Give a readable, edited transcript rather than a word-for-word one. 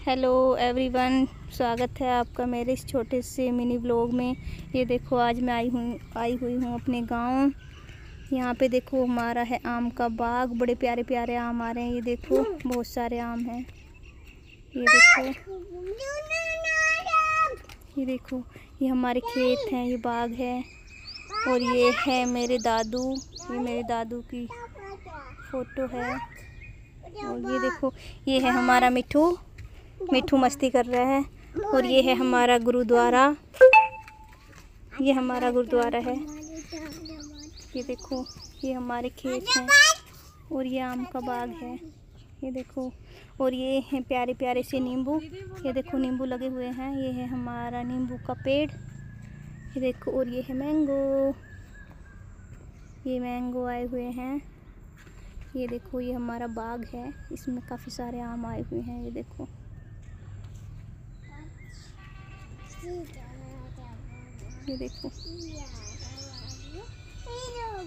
Hello everyone, स्वागत है आपका मेरे इस छोटे से मिनी व्लॉग में। ये देखो आज मैं आई हुई हूँ अपने गांव। यहाँ पे देखो हमारा है आम का बाग, बड़े प्यारे प्यारे आम आ रहे हैं। ये देखो बहुत सारे आम हैं। ये देखो ये हमारे खेत हैं, ये बाग है। और ये है मेरे दादू, ये मेरे दादू की फ़ोटो है। और ये देखो ये है हमारा मिठू मस्ती कर रहा है। और ये है हमारा गुरुद्वारा, ये हमारा गुरुद्वारा है। ये देखो ये हमारे खेत हैं और ये आम का बाग है। ये देखो और ये हैं प्यारे प्यारे से नींबू। ये देखो नींबू लगे हुए हैं। ये है हमारा नींबू का पेड़। ये देखो और ये है मैंगो, ये मैंगो आए हुए हैं। ये देखो ये हमारा बाग है, इसमें काफ़ी सारे आम आए हुए हैं। ये देखो ये देखो।